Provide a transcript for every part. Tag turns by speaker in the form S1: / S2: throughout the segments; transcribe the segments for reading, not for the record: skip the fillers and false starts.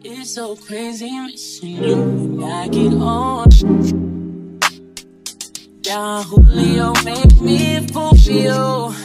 S1: It's so crazy missing you. I get on. Down Julio make me fulfill.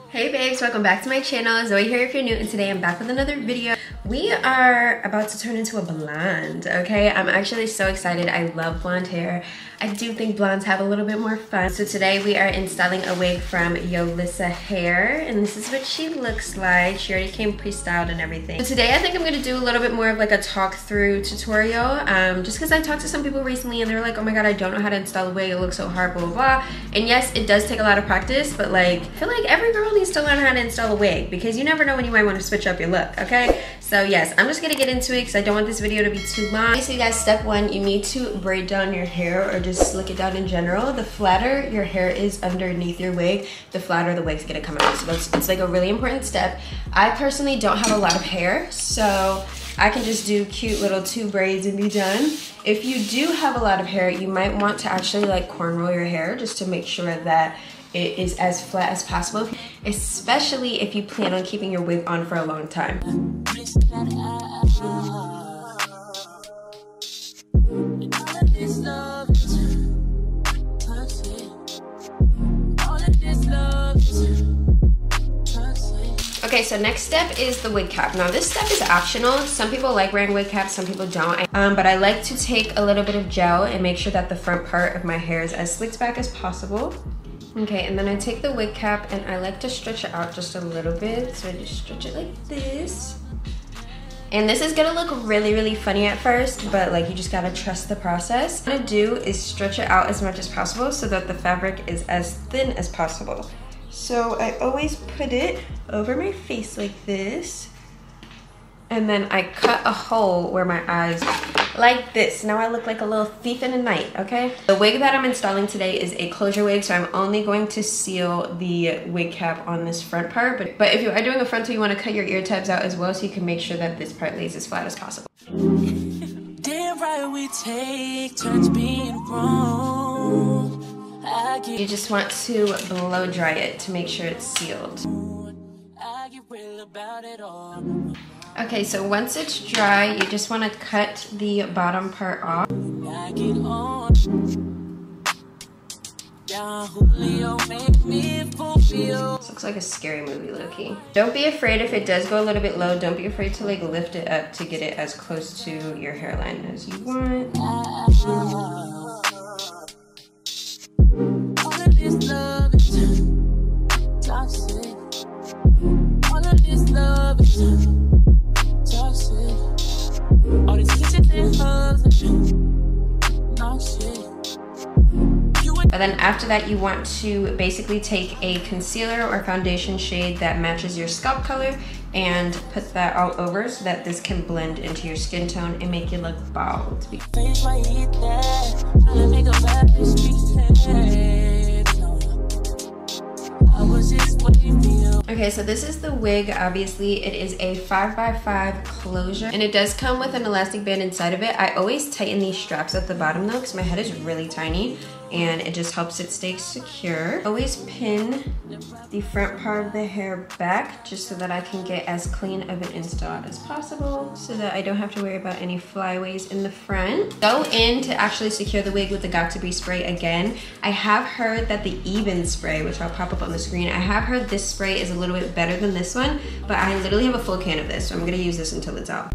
S2: Hey babes, welcome back to my channel. Zoe here if you're new, and today I'm back with another video. We are about to turn into a blonde, okay? I'm actually so excited. I love blonde hair. I do think blondes have a little bit more fun. So today we are installing a wig from Yolissa Hair, and this is what she looks like. She already came pre-styled and everything. So today I think I'm gonna do a little bit more of like a talk-through tutorial, just because I talked to some people recently and they were like, oh my god, I don't know how to install a wig, it looks so hard, blah, blah, blah. And yes, it does take a lot of practice, but like, I feel like every girl needs to learn how to install a wig because you never know when you might want to switch up your look, okay? So yes, I'm just gonna get into it because I don't want this video to be too long. Okay, so you guys, step one, you need to braid down your hair or just slick it down in general. The flatter your hair is underneath your wig, the flatter the wig's gonna come out. So it's like a really important step. I personally don't have a lot of hair, so I can just do cute little 2 braids and be done. If you do have a lot of hair, you might want to actually like cornrow your hair just to make sure that it is as flat as possible, especially if you plan on keeping your wig on for a long time. Okay, so next step is the wig cap. Now this step is optional. Some people like wearing wig caps, some people don't. But I like to take a little bit of gel and make sure that the front part of my hair is as slicked back as possible. Okay, and then I take the wig cap and I like to stretch it out just a little bit. So I just stretch it like this. And this is gonna look really, really funny at first, but like you just gotta trust the process. What I'm gonna do is stretch it out as much as possible so that the fabric is as thin as possible. So I always put it over my face like this. And then I cut a hole where my eyes like this. Now I look like a little thief in the night, okay? The wig that I'm installing today is a closure wig, so I'm only going to seal the wig cap on this front part. But if you are doing a frontal, you want to cut your ear tabs out as well so you can make sure that this part lays as flat as possible.
S1: Damn right we take turns being wrong.
S2: You just want to blow dry it to make sure it's sealed. Okay, so once it's dry, you just want to cut the bottom part off. This looks like a scary movie, low-key. Don't be afraid if it does go a little bit low. Don't be afraid to like lift it up to get it as close to your hairline as you want. And then after that, you want to basically take a concealer or foundation shade that matches your scalp color and put that all over so that this can blend into your skin tone and make you look bald. Okay, so this is the wig. Obviously it is a 5x5 closure and it does come with an elastic band inside of it. I always tighten these straps at the bottom though because my head is really tiny and it just helps it stay secure. Always pin the front part of the hair back just so that I can get as clean of an install as possible so that I don't have to worry about any flyaways in the front. Go in to actually secure the wig with the Got2b spray again. I have heard that the Even spray, which I'll pop up on the screen, I have heard this spray is a little bit better than this one, but I literally have a full can of this, so I'm gonna use this until it's out.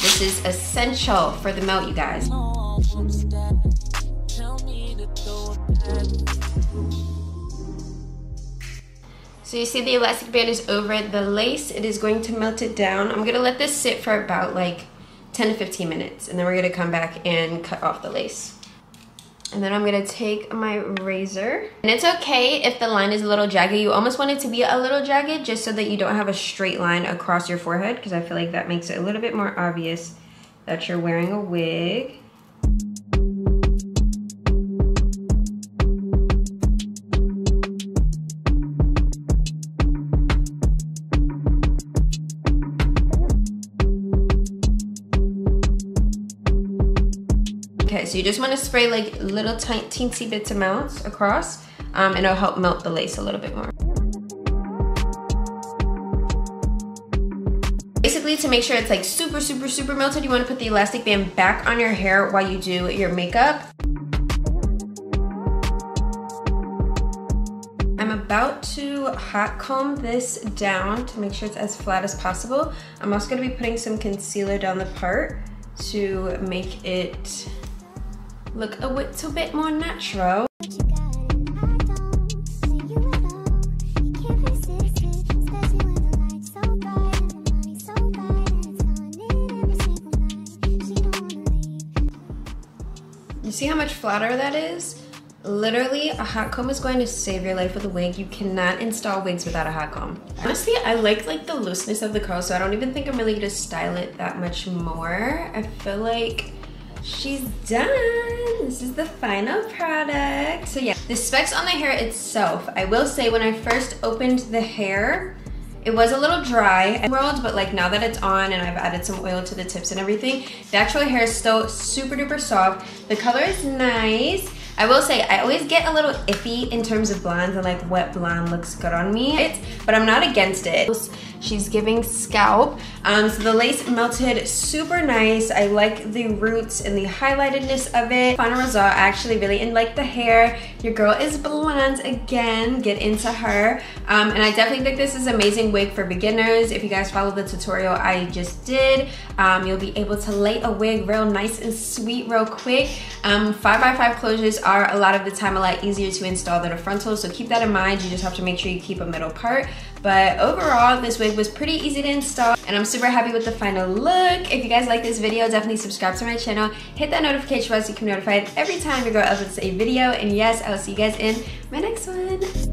S2: This is essential for the melt, you guys. So you see the elastic band is over the lace. It is going to melt it down. I'm gonna let this sit for about like 10 to 15 minutes and then we're gonna come back and cut off the lace. And then I'm gonna take my razor. And it's okay if the line is a little jagged. You almost want it to be a little jagged just so that you don't have a straight line across your forehead because I feel like that makes it a little bit more obvious that you're wearing a wig. So you just want to spray like little teensy bits amounts across, and it'll help melt the lace a little bit more. Basically, to make sure it's like super, super, super melted, you want to put the elastic band back on your hair while you do your makeup. I'm about to hot comb this down to make sure it's as flat as possible. I'm also going to be putting some concealer down the part to make it look a little bit more natural. You see how much flatter that is? Literally, a hot comb is going to save your life with a wig. You cannot install wigs without a hot comb. Honestly, I like the looseness of the curl, so I don't even think I'm really gonna style it that much more. I feel like she's done. This is the final product. So yeah, the specs on the hair itself, I will say when I first opened the hair, it was a little dry, but like now that it's on and I've added some oil to the tips and everything, the actual hair is still super duper soft. The color is nice. I will say I always get a little iffy in terms of blondes and like what blonde looks good on me, but I'm not against it. She's giving scalp. So the lace melted super nice. I like the roots and the highlightedness of it. Final result, I actually really like the hair. Your girl is blonde again. Get into her. And I definitely think this is an amazing wig for beginners. If you guys follow the tutorial I just did, you'll be able to lay a wig real nice and sweet real quick. 5x5 closures are a lot of the time a lot easier to install than a frontal, so keep that in mind. You just have to make sure you keep a middle part. But overall, this wig was pretty easy to install, and I'm super happy with the final look. If you guys like this video, definitely subscribe to my channel. Hit that notification bell so you can be notified every time your girl uploads a video. And yes, I will see you guys in my next one.